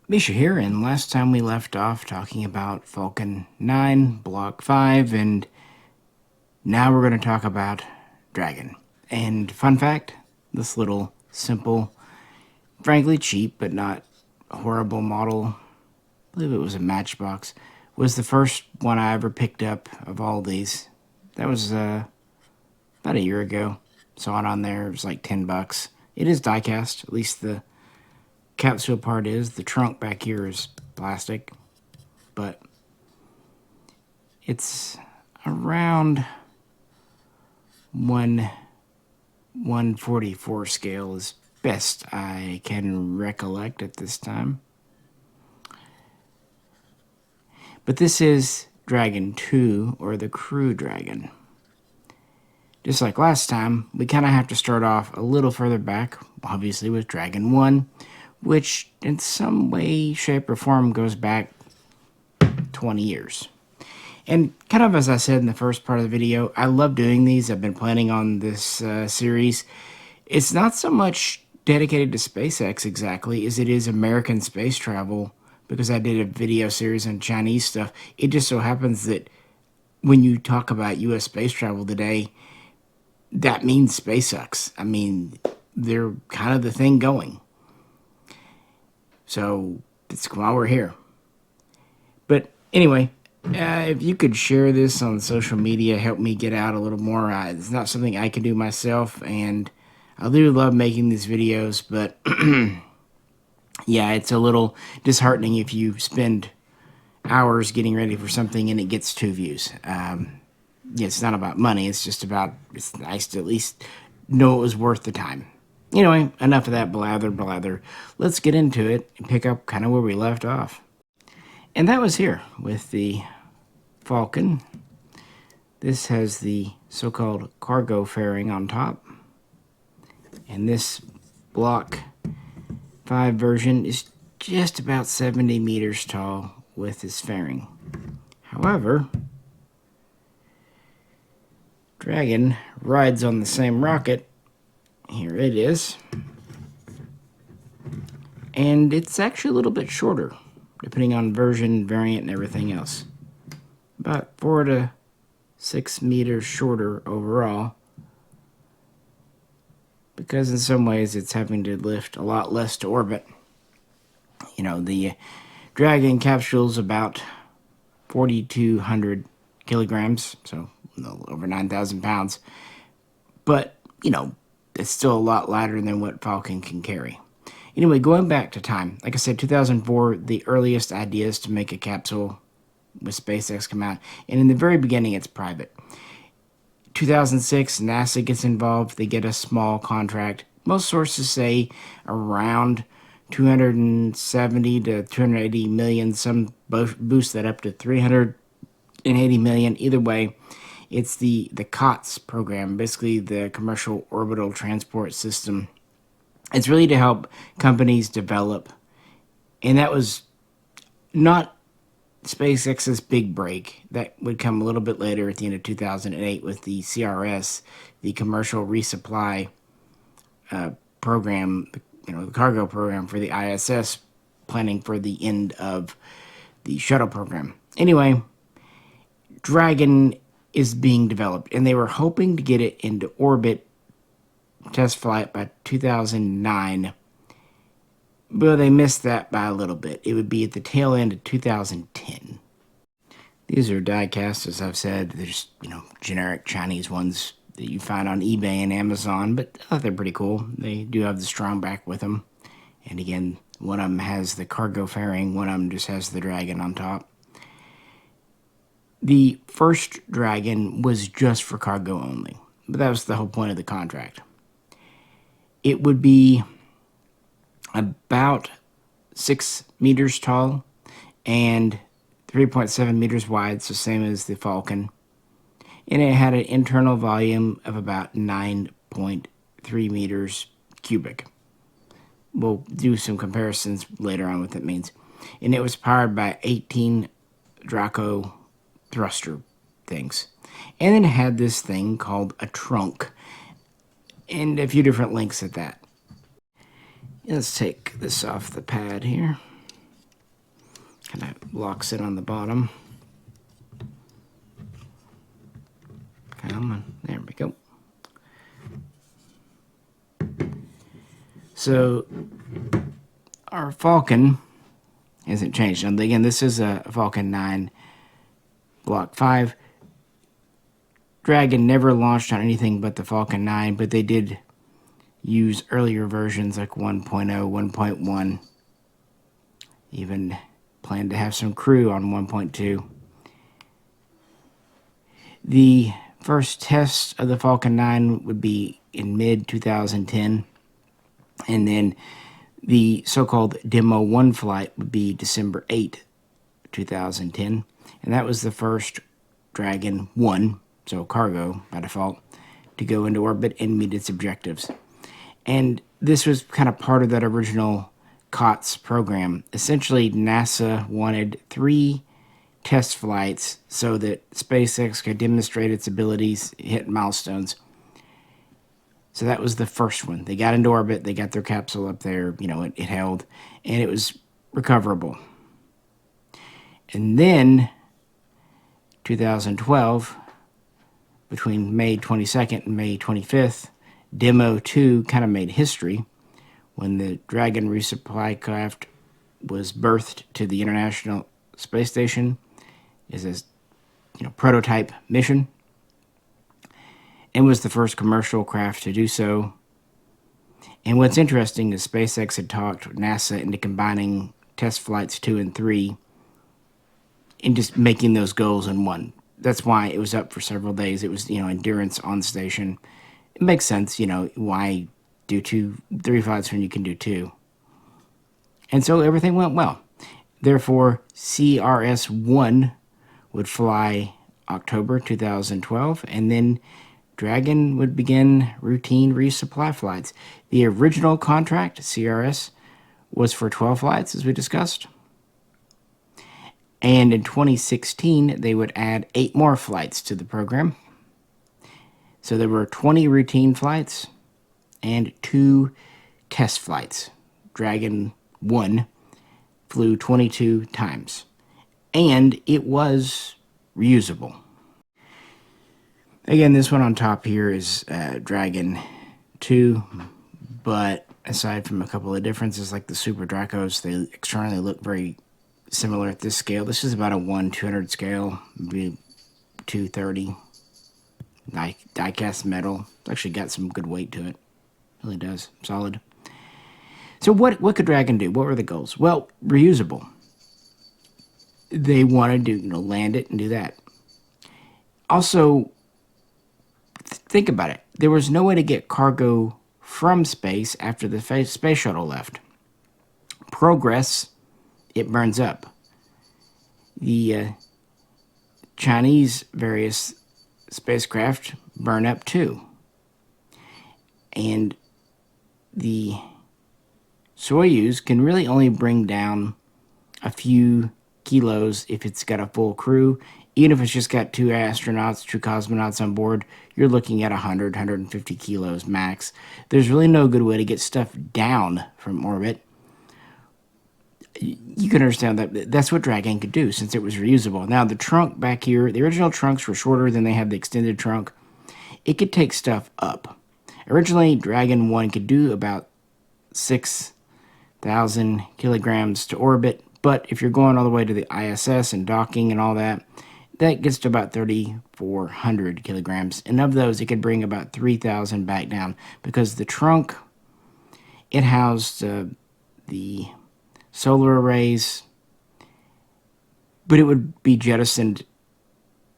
Misha here, and last time we left off talking about Falcon 9, Block 5, and now we're going to talk about Dragon. And fun fact, this little simple, frankly cheap, but not horrible model, I believe it was a Matchbox, was the first one I ever picked up of all these. That was about a year ago. Saw it on there, it was like $10. It is diecast, at least the capsule part is. The trunk back here is plastic, but it's around 144 scale is best I can recollect at this time. But this is Dragon 2, or the Crew Dragon. Just like last time, we kind of have to start off a little further back, obviously with Dragon 1, which in some way, shape, or form goes back 20 years. And kind of as I said in the first part of the video, I love doing these. I've been planning on this series. It's not so much dedicated to SpaceX exactly as it is American space travel, because I did a video series on Chinese stuff. It just so happens that when you talk about U.S. space travel today, that means SpaceX. I mean, they're kind of the thing going. So that's why we're here. But anyway, if you could share this on social media, help me get out a little more. It's not something I can do myself, and I do love making these videos, but yeah, it's a little disheartening if you spend hours getting ready for something and it gets 2 views. Yeah, it's not about money. It's just about, it's nice to at least know it was worth the time. Anyway, enough of that blather. Let's get into it and pick up kind of where we left off. And that was here with the Falcon. This has the so-called cargo fairing on top. And this Block 5 version is just about 70 meters tall with this fairing. However, Dragon rides on the same rocket. Here it is. And it's actually a little bit shorter, depending on version, variant, and everything else. About 4 to 6 meters shorter overall, because in some ways it's having to lift a lot less to orbit. You know, the Dragon capsule's about 4,200 kilograms, so over 9,000 pounds. But, you know, it's still a lot lighter than what Falcon can carry. Anyway, going back to time, like I said, 2004, the earliest ideas to make a capsule with SpaceX come out, and in the very beginning, it's private. 2006, NASA gets involved. They get a small contract. Most sources say around 270 to 280 million. Some boost that up to 380 million. Either way, it's the COTS program, basically the Commercial Orbital Transport System. It's really to help companies develop, and that was not SpaceX's big break. That would come a little bit later at the end of 2008 with the CRS, the Commercial Resupply program, you know, the cargo program for the ISS, planning for the end of the shuttle program. Anyway, Dragon is being developed, and they were hoping to get it into orbit test flight by 2009, but they missed that by a little bit. It would be at the tail end of 2010. These are diecast, as I've said. There's, you know, generic Chinese ones that you find on eBay and Amazon, but I thought they're pretty cool. They do have the strong back with them, and again, one of them has the cargo fairing, one of them just has the Dragon on top. The first Dragon was just for cargo only, but that was the whole point of the contract. It would be about 6 meters tall and 3.7 meters wide, so same as the Falcon. And it had an internal volume of about 9.3 meters cubic. We'll do some comparisons later on what that means. And it was powered by 18 Draco thruster things. And then it had this thing called a trunk, and a few different links at that. Let's take this off the pad here. Kind of locks it on the bottom. Come on, there we go. So our Falcon hasn't changed. And again, this is a Falcon 9 Block 5. Dragon never launched on anything but the Falcon 9, but they did use earlier versions like 1.0, 1.1. Even planned to have some crew on 1.2. The first test of the Falcon 9 would be in mid-2010, and then the so-called Demo 1 flight would be December 8, 2010, and that was the first Dragon 1, so cargo by default, to go into orbit and meet its objectives. And this was kind of part of that original COTS program. Essentially, NASA wanted 3 test flights so that SpaceX could demonstrate its abilities, hit milestones. So that was the first one. They got into orbit, they got their capsule up there, it held, and it was recoverable. And then, 2012, between May 22nd and May 25th, Demo 2 kind of made history when the Dragon resupply craft was birthed to the International Space Station as a prototype mission, and was the first commercial craft to do so. And what's interesting is SpaceX had talked NASA into combining test flights 2 and 3 and just making those goals in one. That's why it was up for several days. It was, endurance on station. It makes sense, why do 3 flights when you can do 2? And so everything went well. Therefore, CRS-1 would fly October 2012, and then Dragon would begin routine resupply flights. The original contract, CRS, was for 12 flights, as we discussed. And in 2016, they would add 8 more flights to the program. So there were 20 routine flights and 2 test flights. Dragon 1 flew 22 times. And it was reusable. Again, this one on top here is Dragon 2, but aside from a couple of differences like the Super Dracos, they externally look very similar at this scale. This is about a 1/200 scale, maybe 230. Diecast metal. It's actually got some good weight to it. Really does. Solid. So what could Dragon do? What were the goals? Well, reusable. They wanted to land it and do that. Also, think about it. There was no way to get cargo from space after the space shuttle left. Progress, it burns up. The Chinese various spacecraft burn up too. And the Soyuz can really only bring down a few kilos if it's got a full crew. Even if it's just got 2 astronauts, 2 cosmonauts on board, you're looking at 100, 150 kilos max. There's really no good way to get stuff down from orbit. You can understand that that's what Dragon could do since it was reusable. Now, the trunk back here, the original trunks were shorter than they had the extended trunk. It could take stuff up. Originally, Dragon 1 could do about 6,000 kilograms to orbit, but if you're going all the way to the ISS and docking and all that, that gets to about 3,400 kilograms. And of those, it could bring about 3,000 back down because the trunk, it housed the solar arrays, but it would be jettisoned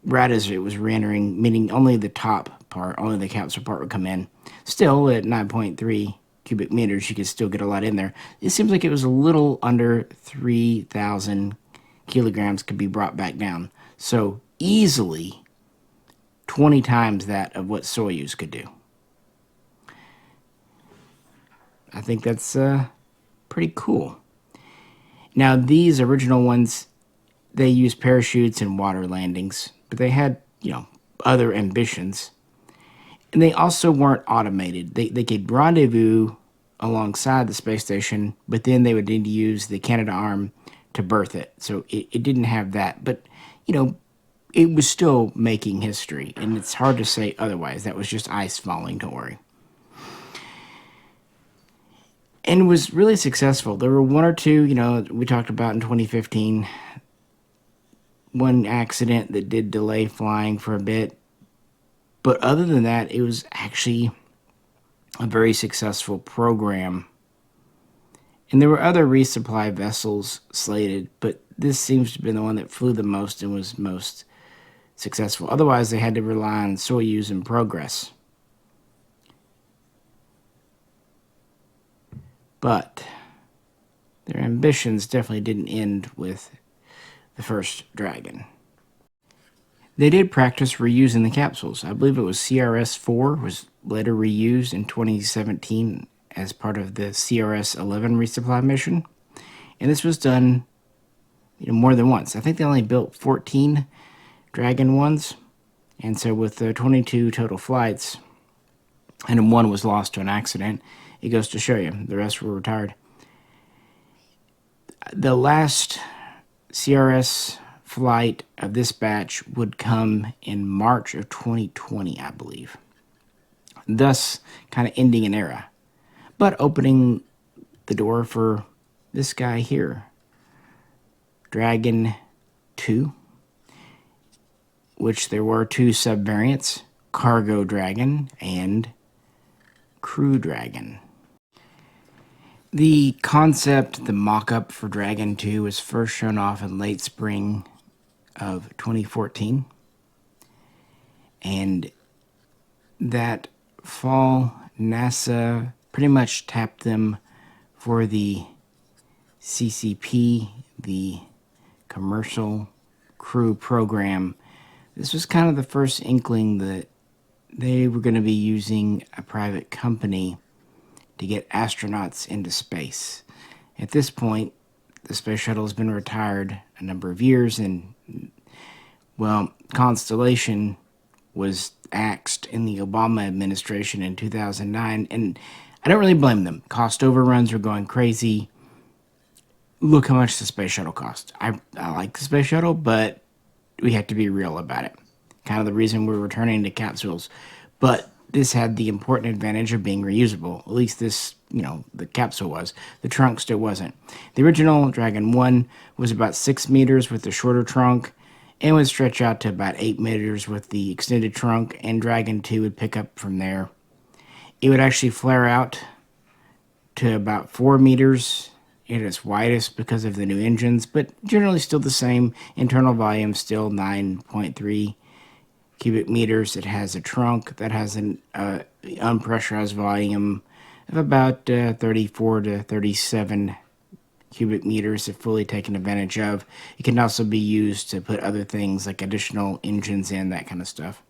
right as it was re-entering, meaning only the top part, only the capsule part would come in. Still, at 9.3 cubic meters, you could still get a lot in there. It seems like it was a little under 3,000 kilograms could be brought back down. So easily 20 times that of what Soyuz could do. I think that's pretty cool. Now, these original ones, they used parachutes and water landings, but they had, other ambitions. And they also weren't automated. They could rendezvous alongside the space station, but then they would need to use the Canadarm to birth it. So it didn't have that. But, you know, it was still making history. And it's hard to say otherwise. That was just ice falling, don't worry. And it was really successful. There were one or two, you know, we talked about in 2015, one accident that did delay flying for a bit. But other than that, it was actually a very successful program. And there were other resupply vessels slated, but this seems to have been the one that flew the most and was most successful. Otherwise, they had to rely on Soyuz and Progress. But their ambitions definitely didn't end with the first Dragon. They did practice reusing the capsules. I believe it was CRS-4 was later reused in 2017 as part of the CRS-11 resupply mission. And this was done, you know, more than once. I think they only built 14 Dragon 1s. And so with the 22 total flights, and one was lost to an accident, it goes to show you, the rest were retired. The last CRS flight of this batch would come in March of 2020, I believe. Thus, kind of ending an era, but opening the door for this guy here, Dragon 2, which there were two subvariants, Cargo Dragon and Crew Dragon. The concept, the mock-up for Dragon 2 was first shown off in late spring of 2014. And that fall, NASA pretty much tapped them for the CCP, the Commercial Crew Program. This was kind of the first inkling that they were going to be using a private company to get astronauts into space. At this point, the space shuttle has been retired a number of years, and, well, Constellation was axed in the Obama administration in 2009, and I don't really blame them. Cost overruns are going crazy. Look how much the space shuttle cost. I like the space shuttle, but we have to be real about it. Kind of the reason we're returning to capsules. But this had the important advantage of being reusable. At least this, you know, the capsule was. The trunk still wasn't. The original Dragon 1 was about 6 meters with the shorter trunk and would stretch out to about 8 meters with the extended trunk, and Dragon 2 would pick up from there. It would actually flare out to about 4 meters at its widest because of the new engines, but generally still the same. Internal volume still 9.3 cubic meters. It has a trunk that has an unpressurized volume of about 34 to 37 cubic meters if fully taken advantage of. It can also be used to put other things like additional engines in, that kind of stuff.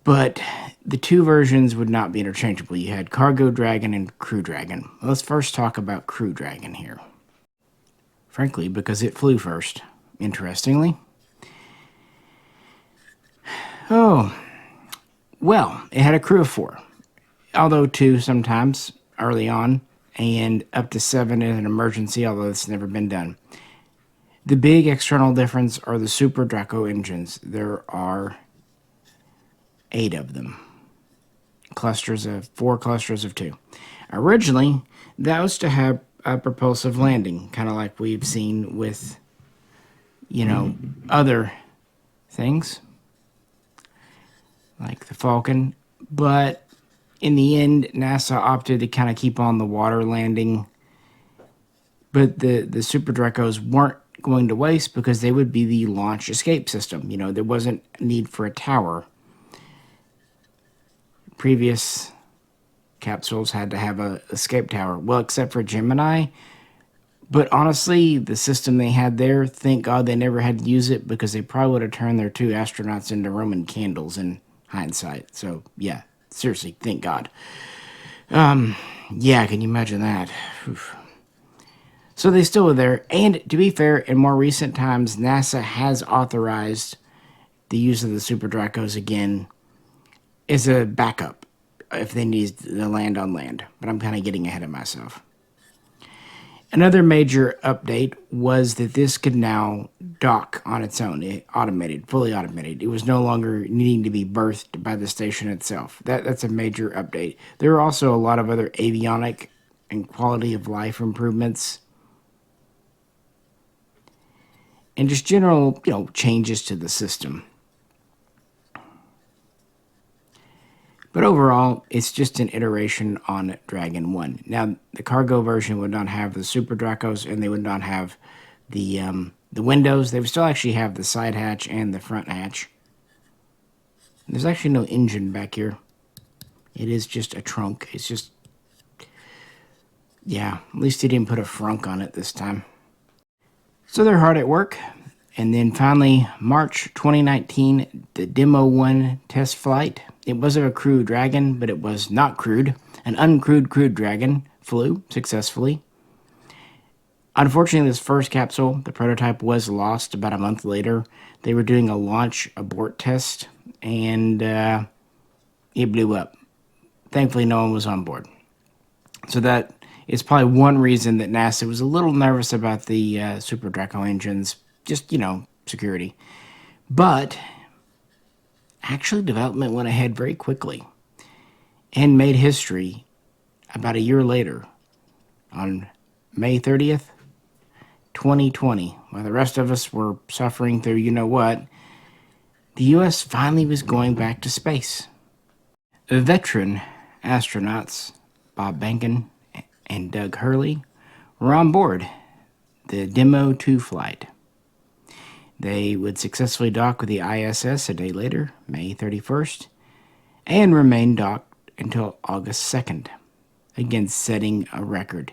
But the two versions would not be interchangeable. You had Cargo Dragon and Crew Dragon. Let's first talk about Crew Dragon here. Frankly, because it flew first, interestingly. Oh, well, it had a crew of 4, although 2 sometimes early on, and up to 7 in an emergency, although it's never been done. The big external difference are the Super Draco engines. There are 8 of them. 4 clusters of 2. Originally, that was to have a propulsive landing, kind of like we've seen with, you know, other things, like the Falcon. But in the end, NASA opted to kind of keep on the water landing. But the Super Dracos weren't going to waste because they would be the launch escape system. You know, there wasn't a need for a tower. Previous capsules had to have a escape tower. Well, except for Gemini. But honestly, the system they had there, thank God they never had to use it, because they probably would have turned their 2 astronauts into Roman candles in hindsight. So, yeah, seriously, thank God. Yeah, can you imagine that? Oof. So they still were there. And to be fair, in more recent times, NASA has authorized the use of the Super Dracos again as a backup if they need to land on land. But I'm kind of getting ahead of myself. Another major update was that this could now dock on its own, fully automated. It was no longer needing to be berthed by the station itself. That's a major update. There were also a lot of other avionic and quality of life improvements, and just general, changes to the system. But overall, it's just an iteration on Dragon 1. Now, the cargo version would not have the Super Dracos, and they would not have the windows. They would still actually have the side hatch and the front hatch. There's actually no engine back here. It is just a trunk. It's just, yeah, at least they didn't put a frunk on it this time. So they're hard at work. And then finally, March 2019, the Demo 1 test flight. It was a crewed Dragon, but it was not crewed. An uncrewed crewed Dragon flew successfully. Unfortunately, this first capsule, the prototype, was lost about a month later. They were doing a launch abort test, and it blew up. Thankfully, no one was on board. So that is probably one reason that NASA was a little nervous about the Super Draco engines. Just, security. But actually, development went ahead very quickly and made history about a year later on May 30th, 2020. While the rest of us were suffering through the U.S. finally was going back to space. Veteran astronauts Bob Behnken and Doug Hurley were on board the Demo 2 flight. They would successfully dock with the ISS a day later, May 31st, and remain docked until August 2nd, again setting a record.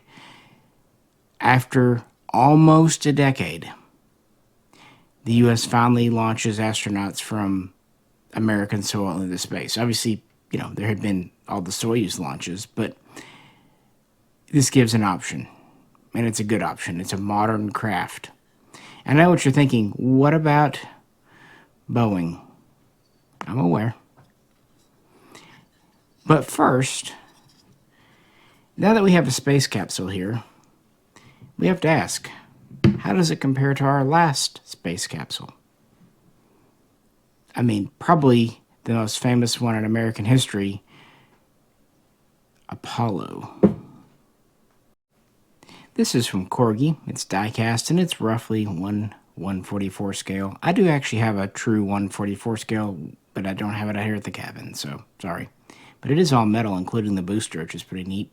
After almost a decade, the U.S. finally launches astronauts from American soil into space. Obviously, there had been all the Soyuz launches, but this gives an option, and it's a good option. It's a modern craft. I know what you're thinking. What about Boeing? I'm aware. But first, now that we have a space capsule here, we have to ask, how does it compare to our last space capsule? I mean, probably the most famous one in American history, Apollo. This is from Corgi. It's Diecast, and it's roughly 1/144 scale. I do actually have a true 1/44 scale, but I don't have it out here at the cabin, so sorry. But it is all metal, including the booster, which is pretty neat.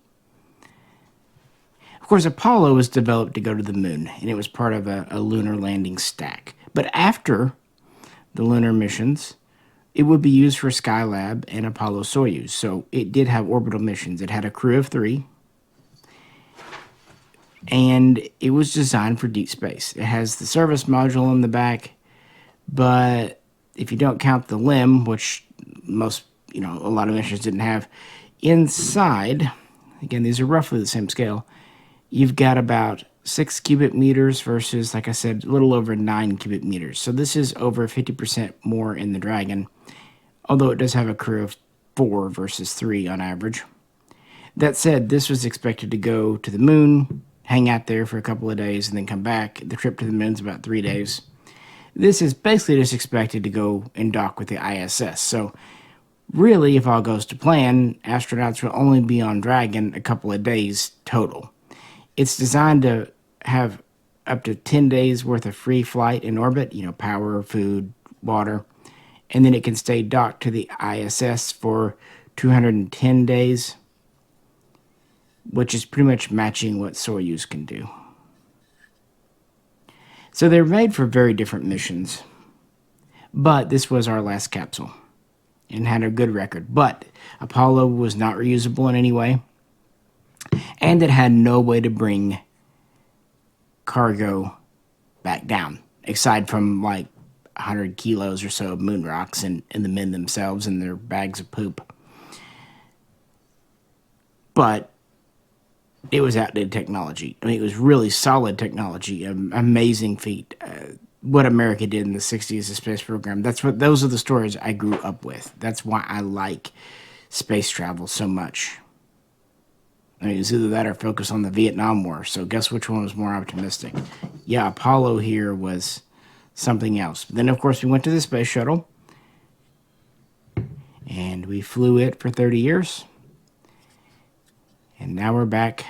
Of course, Apollo was developed to go to the moon, and it was part of a lunar landing stack. But after the lunar missions, it would be used for Skylab and Apollo Soyuz. So it did have orbital missions. It had a crew of 3. And it was designed for deep space. It has the service module in the back, but if you don't count the LEM, which most, a lot of missions didn't have, inside, again, these are roughly the same scale, you've got about 6 cubic meters versus, like I said, a little over 9 cubic meters. So this is over 50% more in the Dragon, although it does have a crew of 4 versus 3 on average. That said, this was expected to go to the moon, hang out there for a couple of days, and then come back. The trip to the moon is about 3 days. This is basically just expected to go and dock with the ISS. So really, if all goes to plan, astronauts will only be on Dragon a couple of days total. It's designed to have up to 10 days worth of free flight in orbit, power, food, water, and then it can stay docked to the ISS for 210 days. Which is pretty much matching what Soyuz can do. So they're made for very different missions. But this was our last capsule and had a good record. But Apollo was not reusable in any way. And it had no way to bring cargo back down, aside from like 100 kilos or so of moon rocks and the men themselves and their bags of poop. But it was outdated technology. I mean, it was really solid technology, amazing feat. What America did in the 60s, the space program, those are the stories I grew up with. That's why I like space travel so much. I mean, it was either that or focus on the Vietnam War. So guess which one was more optimistic? Yeah, Apollo here was something else. Then, of course, we went to the space shuttle. And we flew it for 30 years. And now we're back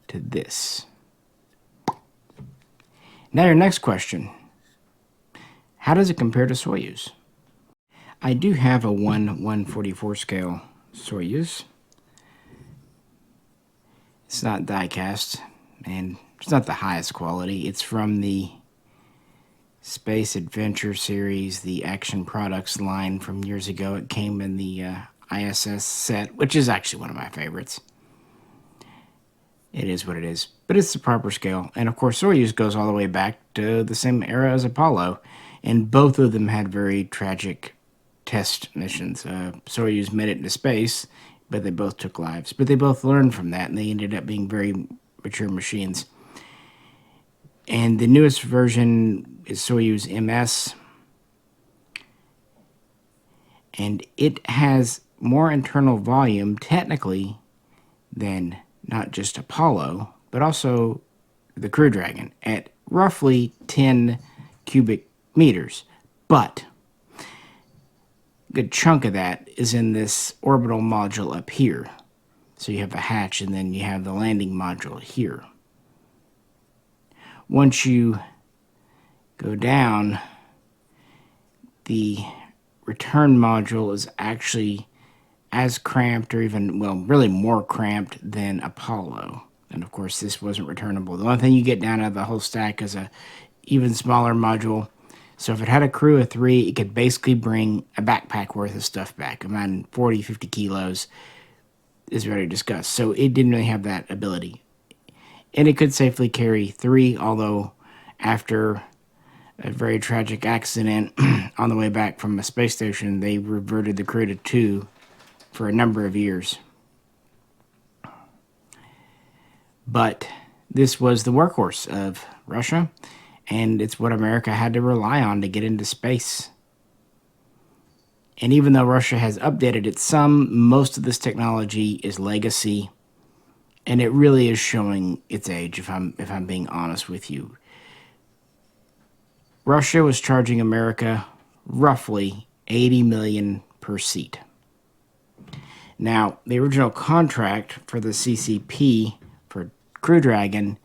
to this. Now your next question. How does it compare to Soyuz? I do have a 1/144 scale Soyuz. It's not Diecast, and it's not the highest quality. It's from the Space Adventure series, the Action Products line from years ago. It came in the ISS set, which is actually one of my favorites. It is what it is, but it's the proper scale. And of course, Soyuz goes all the way back to the same era as Apollo, and both of them had very tragic test missions. Soyuz made it into space, but they both took lives. But they both learned from that, and they ended up being very mature machines. And the newest version is Soyuz MS, and it has more internal volume, technically, than not just Apollo, but also the Crew Dragon at roughly 10 cubic meters. But a good chunk of that is in this orbital module up here. So you have a hatch, and then you have the landing module here. Once you go down, the return module is actually as cramped, or even, well, really more cramped than Apollo. And of course, this wasn't returnable. The only thing you get down out of the whole stack is a even smaller module. So if it had a crew of 3, it could basically bring a backpack worth of stuff back. Around 40, 50 kilos is already discussed. So it didn't really have that ability. And it could safely carry 3, although after a very tragic accident on the way back from a space station, they reverted the crew to 2 for a number of years. But this was the workhorse of Russia, and it's what America had to rely on to get into space. And even though Russia has updated it some, most of this technology is legacy, and it really is showing its age, if I'm being honest with you. Russia was charging America roughly $80 million per seat. Now, the original contract for the CCP for Crew Dragon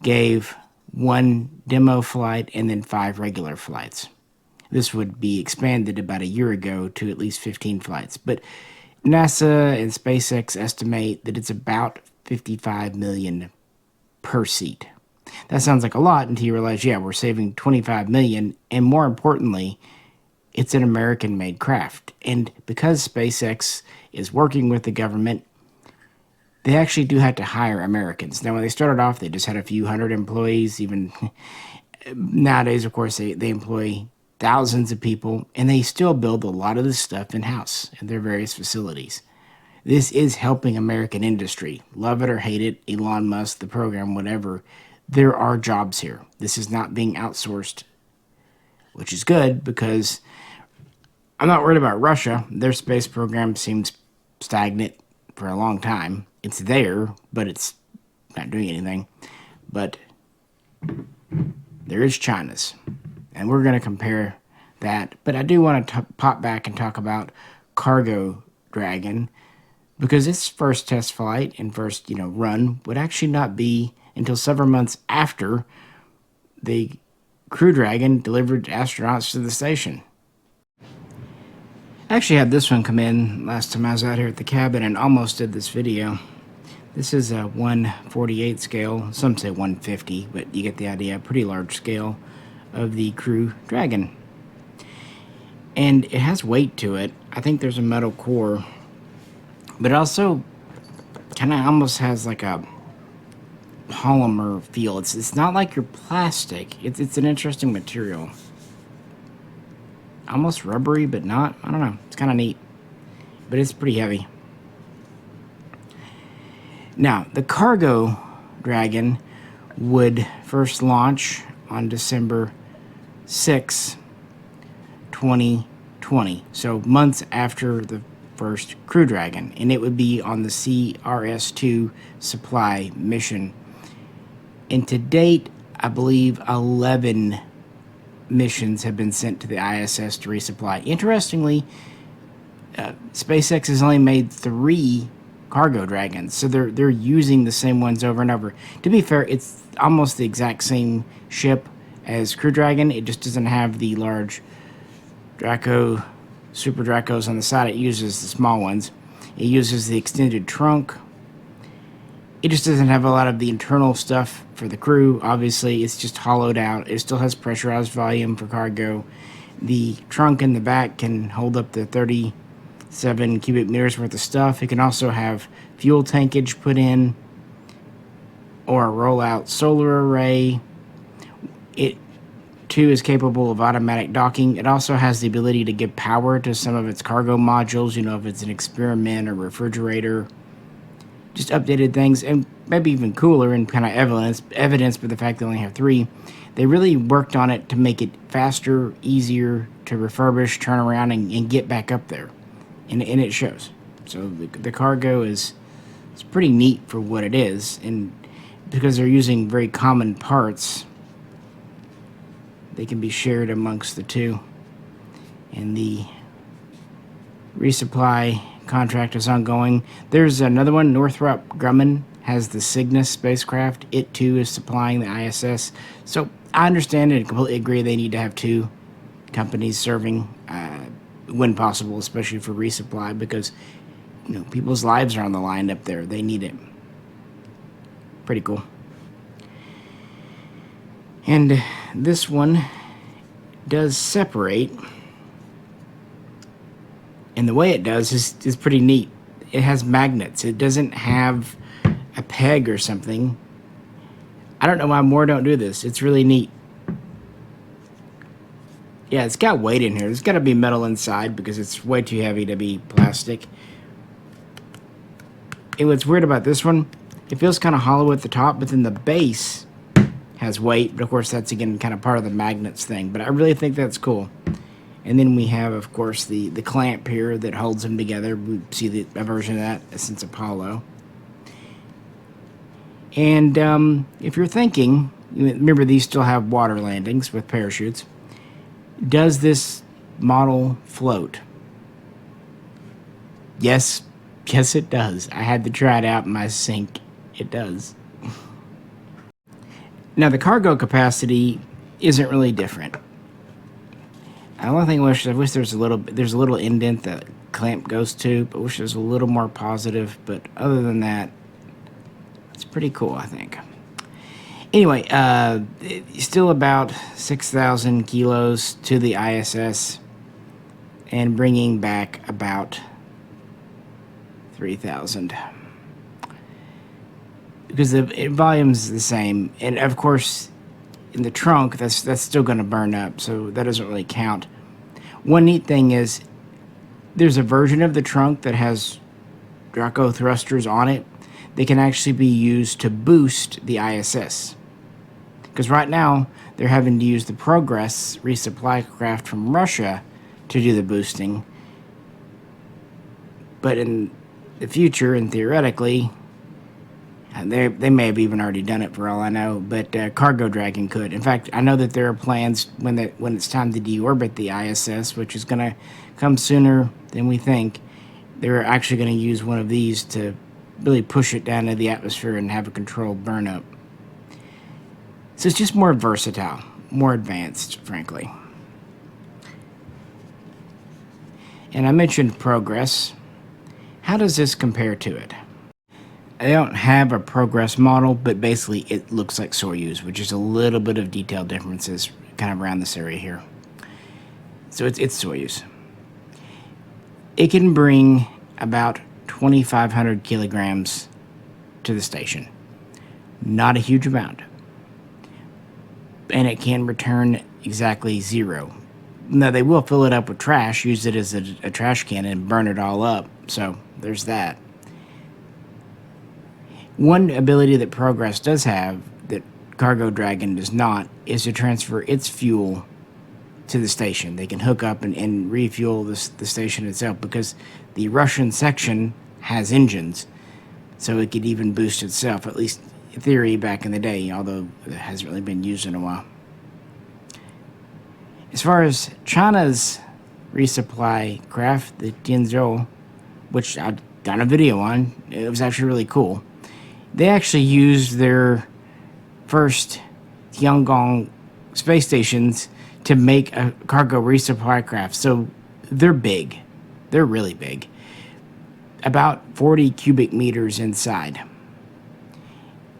gave 1 demo flight and then 5 regular flights. This would be expanded about a year ago to at least 15 flights. But NASA and SpaceX estimate that it's about $55 million per seat. That sounds like a lot until you realize, yeah, we're saving $25 million, and more importantly, it's an American-made craft. And because SpaceX is working with the government, they actually do have to hire Americans. Now, when they started off, they just had a few hundred employees. Even nowadays, of course, they employ thousands of people, and they still build a lot of this stuff in-house in their various facilities. This is helping American industry. Love it or hate it, Elon Musk, the program, whatever, there are jobs here. This is not being outsourced, which is good because I'm not worried about Russia. Their space program seems stagnant for a long time. It's there, but it's not doing anything. But there is China's, and we're going to compare that. But I do want to pop back and talk about Cargo Dragon, because its first test flight and first, run would actually not be until several months after the Crew Dragon delivered astronauts to the station. I actually had this one come in last time I was out here at the cabin and almost did this video. This is a 1/48 scale, some say 150, but you get the idea, pretty large scale of the Crew Dragon. And it has weight to it. I think there's a metal core, but it also kind of almost has like a polymer feel. It's not like your plastic. It's an interesting material. Almost rubbery, but not. I don't know. It's kind of neat. But it's pretty heavy. Now, the Cargo Dragon would first launch on December 6, 2020. So months after the first Crew Dragon, and it would be on the CRS-2 supply mission. And to date, I believe 11 missions have been sent to the ISS to resupply. Interestingly, SpaceX has only made 3 cargo dragons, so they're using the same ones over and over. To be fair, it's almost the exact same ship as Crew Dragon. It just doesn't have the large Super Dracos on the side. It uses the small ones. It uses the extended trunk. It just doesn't have a lot of the internal stuff for the crew. Obviously, it's just hollowed out. It still has pressurized volume for cargo. The trunk in the back can hold up to 37 cubic meters worth of stuff. It can also have fuel tankage put in, or a rollout solar array. It too is capable of automatic docking. It also has the ability to give power to some of its cargo modules, if it's an experiment or refrigerator. Just updated things, and maybe even cooler and kind of evidence by the fact they only have 3. They really worked on it to make it faster, easier to refurbish, turn around, and get back up there. And it shows. So the cargo it's pretty neat for what it is, and because they're using very common parts, they can be shared amongst the two. And the resupply contract is ongoing. There's another one. Northrop Grumman has the Cygnus spacecraft. It too is supplying the ISS. So I understand and completely agree they need to have 2 companies serving when possible, especially for resupply, because people's lives are on the line up there. They need it. Pretty cool. And this one does separate, and the way it does is pretty neat. It has magnets. It doesn't have a peg or something. I don't know why more don't do this. It's really neat. Yeah, it's got weight in here. There's got to be metal inside because it's way too heavy to be plastic. And what's weird about this one, it feels kind of hollow at the top, but then the base has weight. But of course, that's again kind of part of the magnets thing. But I really think that's cool. And then we have, of course, the clamp here that holds them together. We see a version of that since Apollo. And if you're thinking, remember these still have water landings with parachutes. Does this model float? Yes, it does. I had to try it out in my sink. It does. Now, the cargo capacity isn't really different. The only thing I wish there's a little indent that clamp goes to, but I wish there's a little more positive. But other than that, it's pretty cool, I think. Anyway, still about 6,000 kilos to the ISS, and bringing back about 3,000. Because the volume's the same, and of course, in the trunk, that's still going to burn up, so that doesn't really count. One neat thing is, there's a version of the trunk that has Draco thrusters on it. They can actually be used to boost the ISS. Because right now, they're having to use the Progress resupply craft from Russia to do the boosting. But in the future, and theoretically, they may have even already done it for all I know, but Cargo Dragon could. In fact, I know that there are plans when it's time to deorbit the ISS, which is going to come sooner than we think. They're actually going to use one of these to really push it down into the atmosphere and have a controlled burn up. So it's just more versatile, more advanced, frankly. And I mentioned Progress. How does this compare to it? I don't have a Progress model, but basically it looks like Soyuz, which is a little bit of detailed differences kind of around this area here. So it's Soyuz. It can bring about 2,500 kilograms to the station. Not a huge amount. And it can return exactly 0. Now, they will fill it up with trash, use it as a trash can, and burn it all up. So, there's that. One ability that Progress does have, that Cargo Dragon does not, is to transfer its fuel to the station. They can hook up and refuel the station itself, because the Russian section has engines, so it could even boost itself, at least in theory back in the day, although it hasn't really been used in a while. As far as China's resupply craft, the Tianzhou, which I've done a video on, it was actually really cool. They actually used their first Tiangong space stations to make a cargo resupply craft. So they're big. They're really big. About 40 cubic meters inside.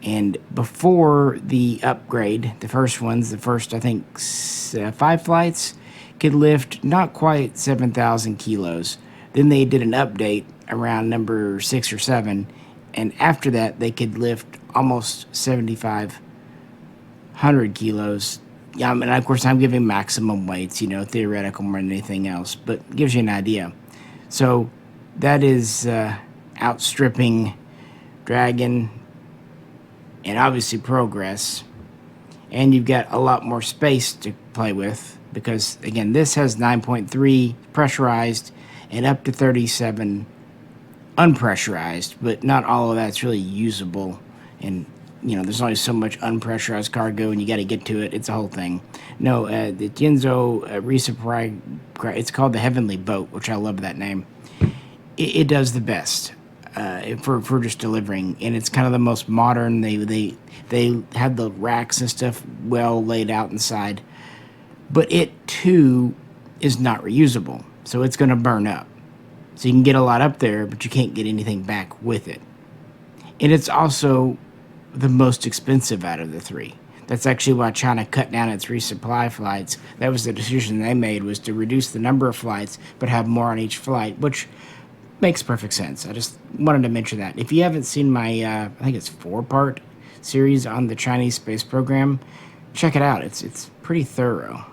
And before the upgrade, the first, I think, 5 flights could lift not quite 7,000 kilos. Then they did an update around number 6 or 7. And after that, they could lift almost 7,500 kilos. Yeah, and of course, I'm giving maximum weights, theoretical more than anything else, but gives you an idea. So that is outstripping Dragon and obviously Progress. And you've got a lot more space to play with, because, again, this has 9.3 pressurized and up to 37 unpressurized, but not all of that's really usable. And there's only so much unpressurized cargo, and you got to get to it. It's a whole thing. No, the Tianzhou resupply, it's called the Heavenly Boat, which I love that name. It does the best for just delivering, and it's kind of the most modern. They have the racks and stuff well laid out inside, but it too is not reusable, so it's going to burn up. So you can get a lot up there, but you can't get anything back with it. And it's also the most expensive out of the 3. That's actually why China cut down its resupply flights. That was the decision they made, was to reduce the number of flights, but have more on each flight, which makes perfect sense. I just wanted to mention that. If you haven't seen my, I think it's 4-part series on the Chinese space program, check it out. It's pretty thorough.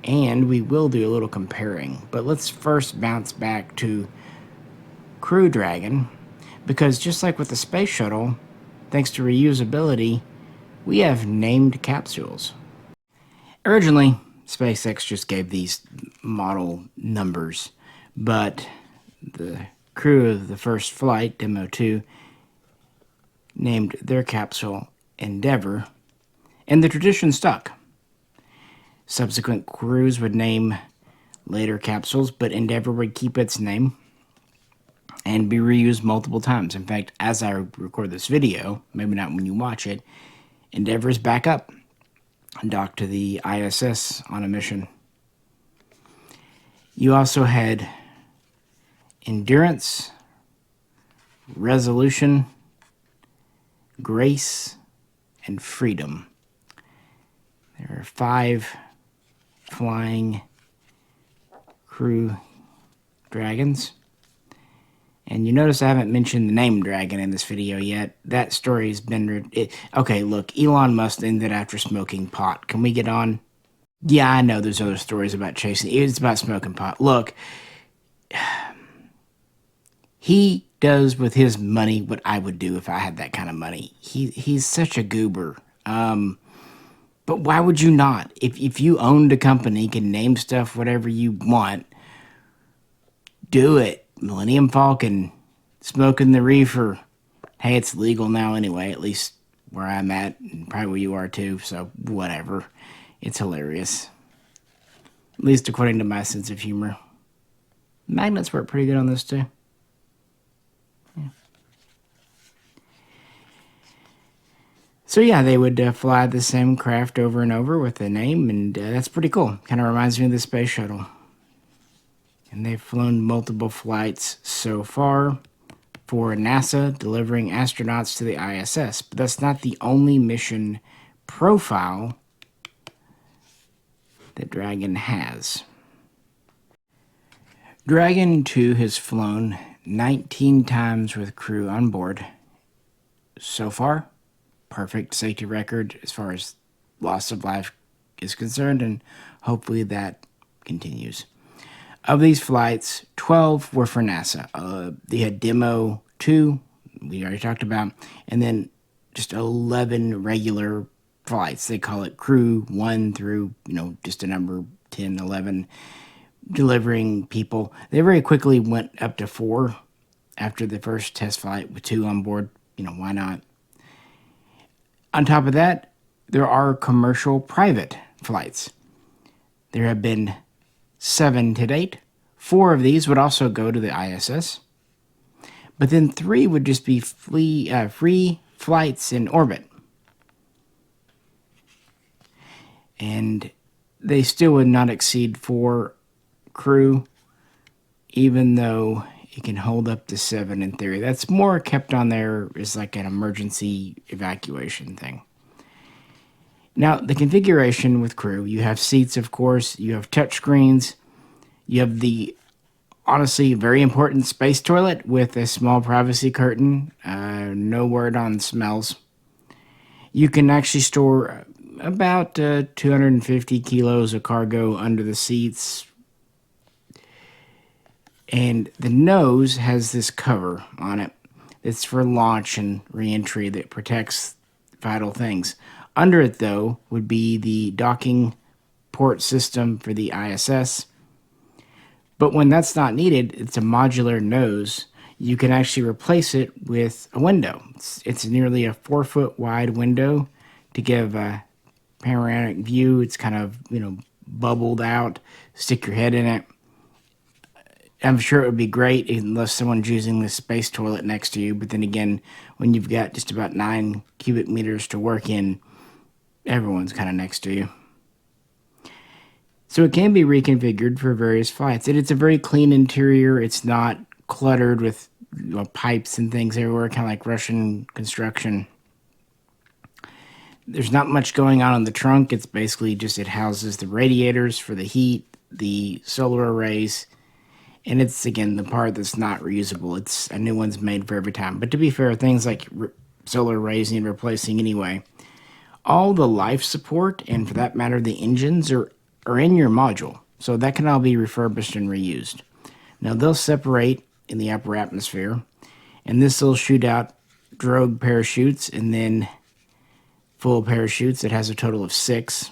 And we will do a little comparing. But let's first bounce back to Crew Dragon, because just like with the space shuttle, thanks to reusability, we have named capsules. Originally, SpaceX just gave these model numbers, but the crew of the first flight, Demo-2, named their capsule Endeavour, and the tradition stuck. Subsequent crews would name later capsules, but Endeavour would keep its name and be reused multiple times. In fact, as I record this video, maybe not when you watch it, Endeavour's back up and docked to the ISS on a mission. You also had Endurance, Resolution, Grace, and Freedom. There are 5 flying Crew Dragons. And you notice I haven't mentioned the name Dragon in this video yet. That story has been... okay, look, Elon Musk ended after smoking pot. Can we get on? Yeah, I know there's other stories about chasing... It's about smoking pot. Look, he does with his money what I would do if I had that kind of money. He's such a goober. But why would you not? If you owned a company, can name stuff whatever you want, do it. Millennium Falcon, smoking the reefer. Hey, it's legal now anyway, at least where I'm at, and probably where you are too, so whatever. It's hilarious. At least according to my sense of humor. Magnets work pretty good on this too. Yeah. So yeah, they would fly the same craft over and over with a name, and that's pretty cool. Kind of reminds me of the space shuttle. And they've flown multiple flights so far for NASA, delivering astronauts to the ISS. But that's not the only mission profile that Dragon has. Dragon 2 has flown 19 times with crew on board. So far, perfect safety record as far as loss of life is concerned, and hopefully that continues. Of these flights, 12 were for NASA. They had Demo-2, we already talked about, and then just 11 regular flights. They call it Crew 1 through, just a number 10, 11, delivering people. They very quickly went up to 4 after the first test flight with 2 on board. Why not? On top of that, there are commercial private flights. There have been 7 to date. 4 of these would also go to the ISS. But then 3 would just be free flights in orbit. And they still would not exceed 4 crew, even though it can hold up to 7 in theory. That's more kept on there as like an emergency evacuation thing. Now, the configuration with crew, you have seats, of course, you have touch screens, you have the honestly very important space toilet with a small privacy curtain, no word on smells. You can actually store about 250 kilos of cargo under the seats. And the nose has this cover on it. It's for launch and re-entry that protects vital things. Under it, though, would be the docking port system for the ISS. But when that's not needed, it's a modular nose. You can actually replace it with a window. It's nearly a 4-foot wide window to give a panoramic view. It's kind of, bubbled out. Stick your head in it. I'm sure it would be great unless someone's using the space toilet next to you. But then again, when you've got just about 9 cubic meters to work in, everyone's kind of next to you. So it can be reconfigured for various flights. It's a very clean interior. It's not cluttered with pipes and things everywhere, kind of like Russian construction. There's not much going on in the trunk. It's basically just it houses the radiators for the heat, the solar arrays, and it's, again, the part that's not reusable. It's a new one's made for every time. But to be fair, things like solar arrays need replacing anyway. All the life support, and for that matter, the engines, are in your module. So that can all be refurbished and reused. Now, they'll separate in the upper atmosphere, and this will shoot out drogue parachutes and then full parachutes. It has a total of 6,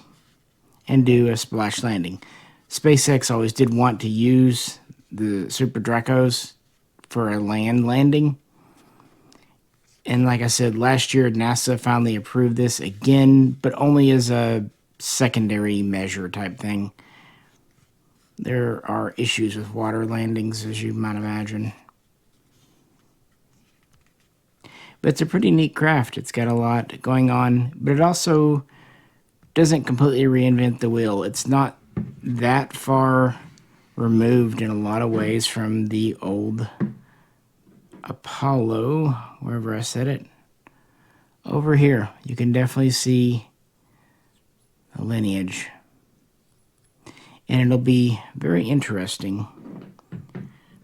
and do a splash landing. SpaceX always did want to use the Super Dracos for a land landing. And like I said, last year NASA finally approved this again, but only as a secondary measure type thing. There are issues with water landings, as you might imagine. But it's a pretty neat craft. It's got a lot going on, but it also doesn't completely reinvent the wheel. It's not that far removed in a lot of ways from the old Apollo, wherever I said it. Over here, you can definitely see the lineage. And it'll be very interesting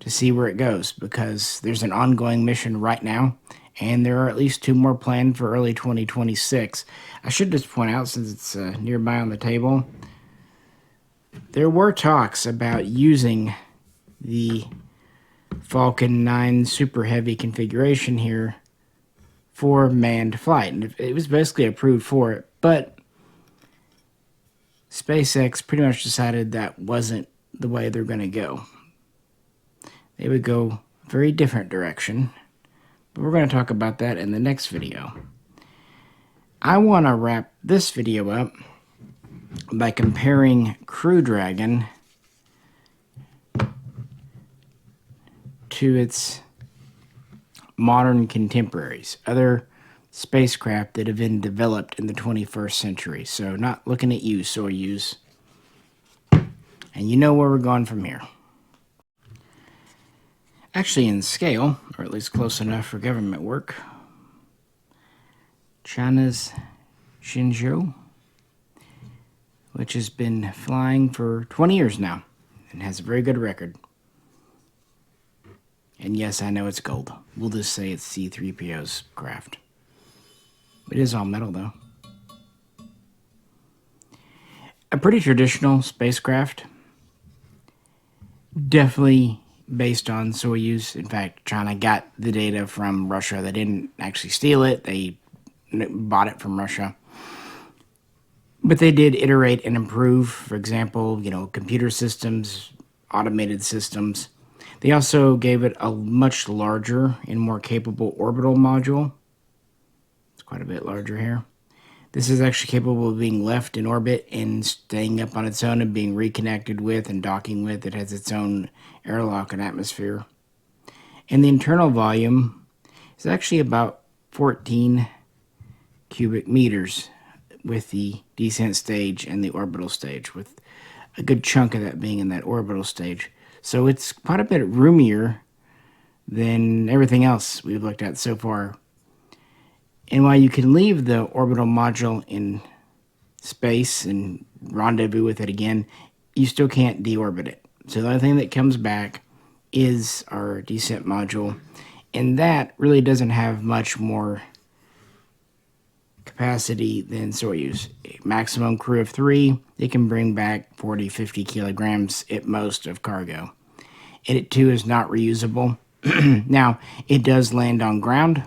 to see where it goes, because there's an ongoing mission right now, and there are at least 2 more planned for early 2026. I should just point out, since it's nearby on the table, there were talks about using the Falcon 9 Super Heavy configuration here for manned flight. And it was basically approved for it, but SpaceX pretty much decided that wasn't the way they're going to go. They would go a very different direction, but we're going to talk about that in the next video. I want to wrap this video up by comparing Crew Dragon to its modern contemporaries, other spacecraft that have been developed in the 21st century. So not looking at you, Soyuz. And you know where we're going from here. Actually, in scale, or at least close enough for government work, China's Shenzhou, which has been flying for 20 years now and has a very good record. And yes, I know it's gold. We'll just say it's C-3PO's craft. It is all metal, though. A pretty traditional spacecraft. Definitely based on Soyuz. In fact, China got the data from Russia. They didn't actually steal it. They bought it from Russia. But they did iterate and improve, for example, computer systems, automated systems. They also gave it a much larger and more capable orbital module. It's quite a bit larger here. This is actually capable of being left in orbit and staying up on its own and being reconnected with and docking with. It has its own airlock and atmosphere. And the internal volume is actually about 14 cubic meters with the descent stage and the orbital stage, with a good chunk of that being in that orbital stage. So it's quite a bit roomier than everything else we've looked at so far. And while you can leave the orbital module in space and rendezvous with it again, you still can't deorbit it. So the only thing that comes back is our descent module, and that really doesn't have much more capacity than Soyuz. A maximum crew of 3, it can bring back 40-50 kilograms at most of cargo. And it too is not reusable. Now, it does land on ground,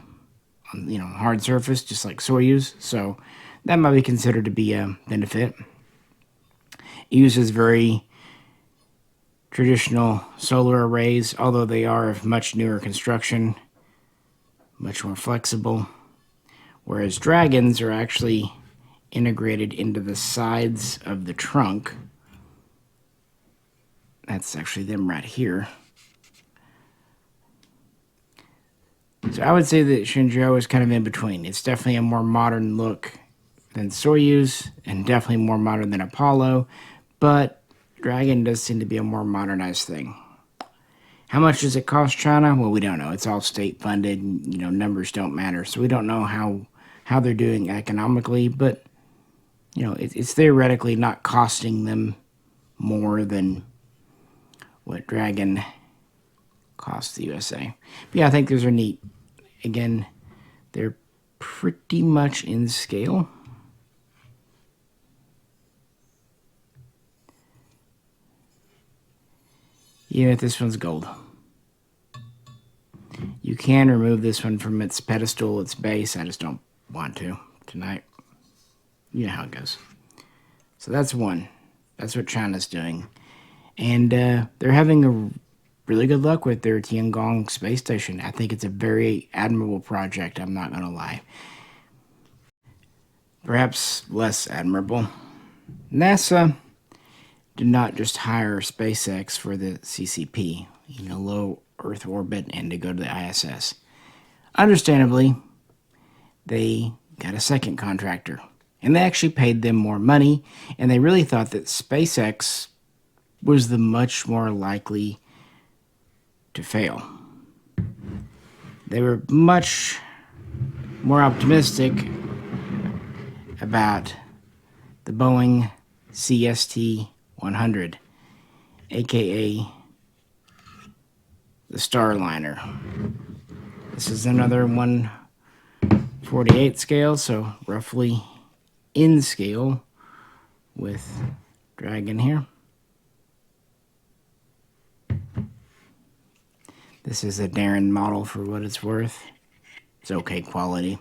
on hard surface, just like Soyuz, so that might be considered to be a benefit. It uses very traditional solar arrays, although they are of much newer construction, much more flexible, whereas Dragons are actually integrated into the sides of the trunk. That's actually them right here. So I would say that Shenzhou is kind of in between. It's definitely a more modern look than Soyuz, and definitely more modern than Apollo, but Dragon does seem to be a more modernized thing. How much does it cost China? Well, we don't know. It's all state funded, and, numbers don't matter, so we don't know how they're doing economically, but it's theoretically not costing them more than what Dragon costs the USA. But yeah, I think those are neat. Again, they're pretty much in scale. Even if this one's gold. You can remove this one from its pedestal, its base. I just don't want to tonight. You know how it goes. So that's one. That's what China's doing. And they're having a really good luck with their Tiangong space station. I think it's a very admirable project, I'm not going to lie. Perhaps less admirable. NASA did not just hire SpaceX for the CCP, low Earth orbit, and to go to the ISS. Understandably, they got a second contractor, and they actually paid them more money, and they really thought that SpaceX was the much more likely to fail. They were much more optimistic about the Boeing CST-100, aka the Starliner. This is another 1/48 scale, so roughly in scale with Dragon here. This is a Darren model for what it's worth. It's okay quality.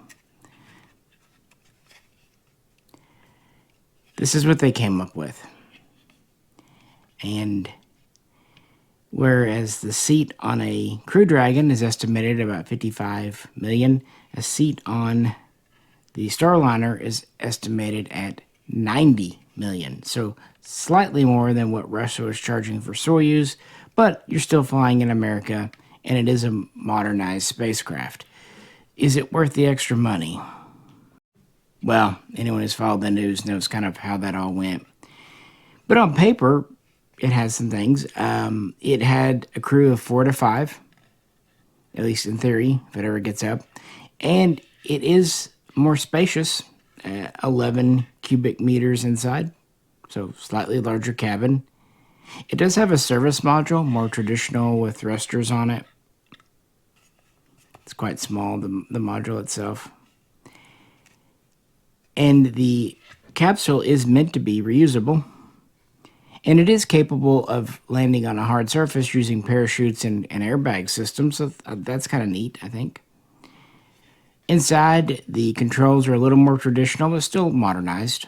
This is what they came up with. And whereas the seat on a Crew Dragon is estimated about 55 million, a seat on the Starliner is estimated at 90 million. So slightly more than what Russia was charging for Soyuz, but you're still flying in America, and it is a modernized spacecraft. Is it worth the extra money? Well, anyone who's followed the news knows kind of how that all went. But on paper, it has some things. It had a crew of 4 to 5, at least in theory, if it ever gets up. And it is more spacious, 11 cubic meters inside, so slightly larger cabin. It does have a service module, more traditional with thrusters on it. It's quite small, the module itself. And the capsule is meant to be reusable. And it is capable of landing on a hard surface using parachutes and airbag systems, so that's kind of neat, I think. Inside, the controls are a little more traditional, but still modernized.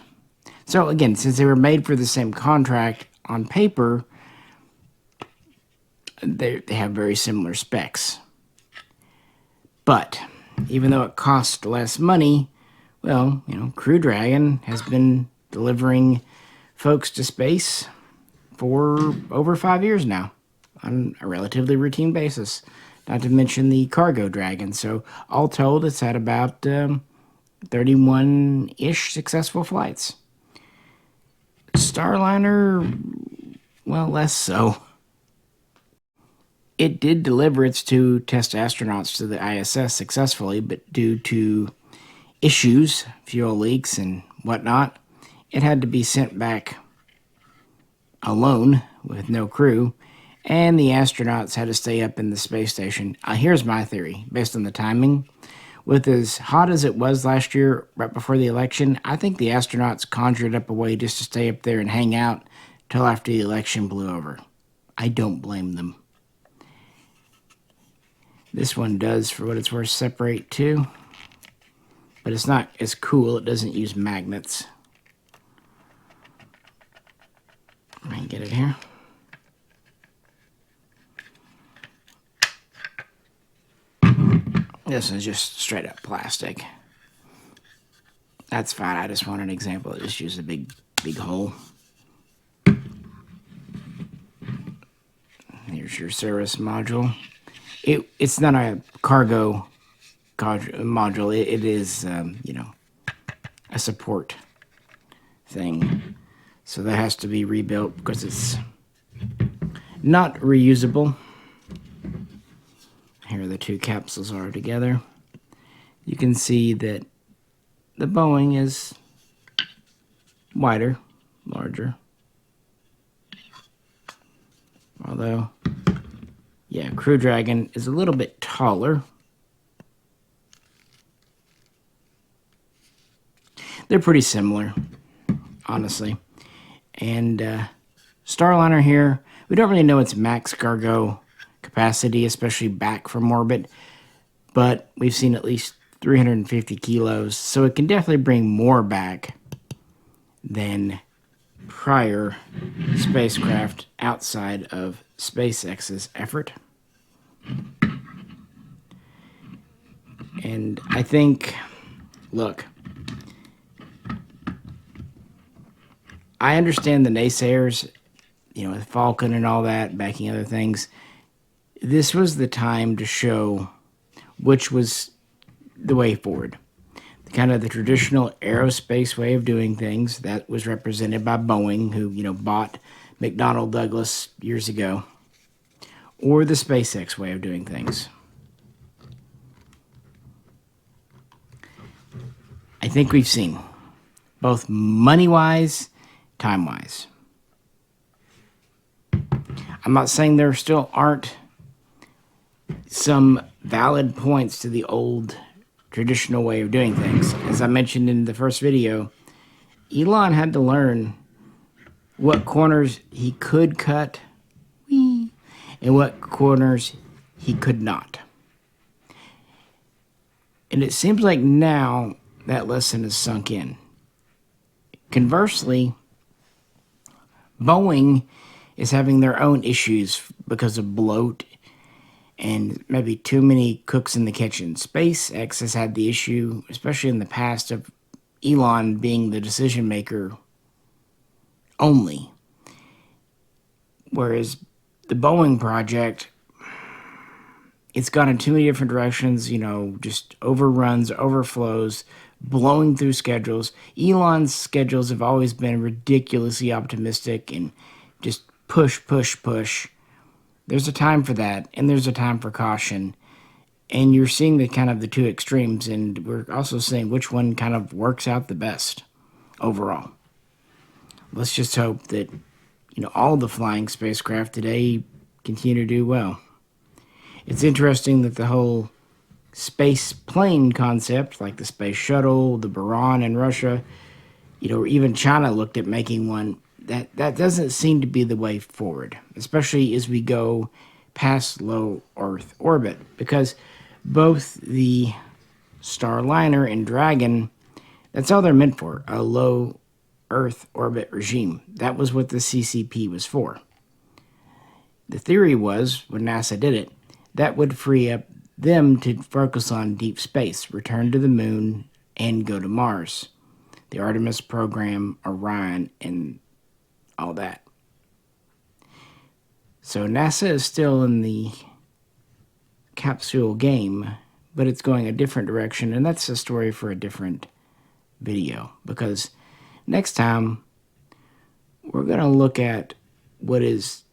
So again, since they were made for the same contract on paper, they have very similar specs. But even though it costs less money, well, Crew Dragon has been delivering folks to space for over 5 years now on a relatively routine basis. Not to mention the Cargo Dragon. So all told, it's had about 31-ish successful flights. Starliner, well, less so. It did deliver its 2 test astronauts to the ISS successfully, but due to issues, fuel leaks and whatnot, it had to be sent back alone with no crew, and the astronauts had to stay up in the space station. Here's my theory, based on the timing. With as hot as it was last year, right before the election, I think the astronauts conjured up a way just to stay up there and hang out till after the election blew over. I don't blame them. This one does, for what it's worth, separate too. But it's not as cool. It doesn't use magnets. Let me get it here. This is just straight up plastic. That's fine. I just want an example. Just use a big hole. Here's your service module. It's not a cargo module. It is, a support thing. So that has to be rebuilt because it's not reusable. Here the 2 capsules are together. You can see that the Boeing is wider, larger. Although, yeah, Crew Dragon is a little bit taller. They're pretty similar, honestly. And Starliner here, we don't really know its max cargo capacity, especially back from orbit, but we've seen at least 350 kilos, so it can definitely bring more back than prior spacecraft outside of SpaceX's effort. And I think, look, I understand the naysayers, with Falcon and all that, backing other things. This was the time to show which was the way forward. Kind of the traditional aerospace way of doing things that was represented by Boeing, who, bought McDonnell Douglas years ago, or the SpaceX way of doing things. I think we've seen both money-wise, time-wise. I'm not saying there still aren't some valid points to the old traditional way of doing things. As I mentioned in the first video, Elon had to learn what corners he could cut and what corners he could not. And it seems like now that lesson is sunk in. Conversely, Boeing is having their own issues because of bloat and maybe too many cooks in the kitchen. SpaceX has had the issue, especially in the past, of Elon being the decision maker only. Whereas the Boeing project, it's gone in too many different directions, just overruns, overflows, blowing through schedules. Elon's schedules have always been ridiculously optimistic and just push. There's a time for that, and there's a time for caution. And you're seeing the kind of the two extremes, and we're also seeing which one kind of works out the best overall. Let's just hope that, all the flying spacecraft today continue to do well. It's interesting that the whole space plane concept, like the space shuttle, the Buran in Russia, even China looked at making one. That doesn't seem to be the way forward, especially as we go past low Earth orbit, because both the Starliner and Dragon, that's all they're meant for, a low Earth orbit regime. That was what the CCP was for. The theory was, when NASA did it, that would free up them to focus on deep space, return to the moon, and go to Mars. The Artemis program, Orion, and all that. So NASA is still in the capsule game, but it's going a different direction, and that's a story for a different video, because next time we're going to look at what is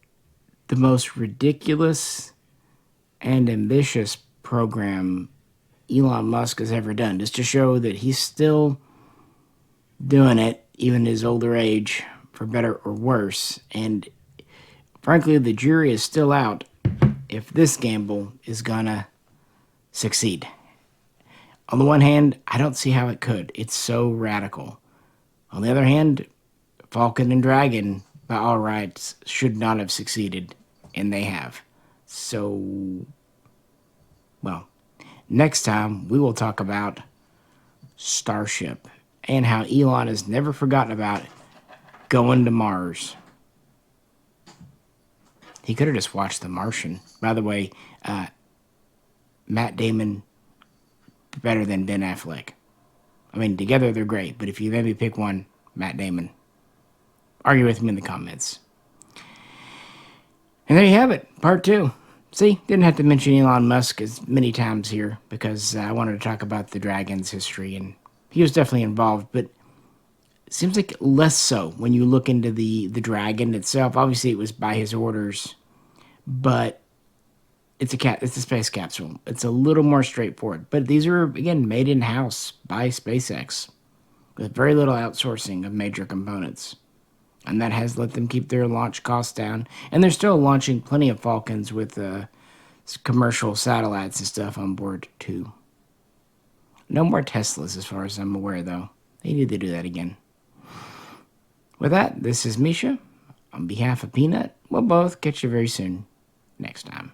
the most ridiculous and ambitious program Elon Musk has ever done, just to show that he's still doing it, even at his older age, for better or worse. And frankly, the jury is still out if this gamble is gonna succeed. On the one hand, I don't see how it could. It's so radical. On the other hand, Falcon and Dragon, by all rights, should not have succeeded, and they have. So, well, next time we will talk about Starship and how Elon has never forgotten about going to Mars. He could have just watched The Martian. By the way, Matt Damon better than Ben Affleck. I mean, together they're great, but if you let me pick one, Matt Damon. Argue with me in the comments. And there you have it, part 2. See, didn't have to mention Elon Musk as many times here because I wanted to talk about the Dragon's history, and he was definitely involved, but it seems like less so when you look into the Dragon itself. Obviously, it was by his orders, but it's a space capsule. It's a little more straightforward, but these are, again, made in-house by SpaceX with very little outsourcing of major components. And that has let them keep their launch costs down. And they're still launching plenty of Falcons with commercial satellites and stuff on board, too. No more Teslas, as far as I'm aware, though. They need to do that again. With that, this is Misha. On behalf of Peanut, we'll both catch you very soon next time.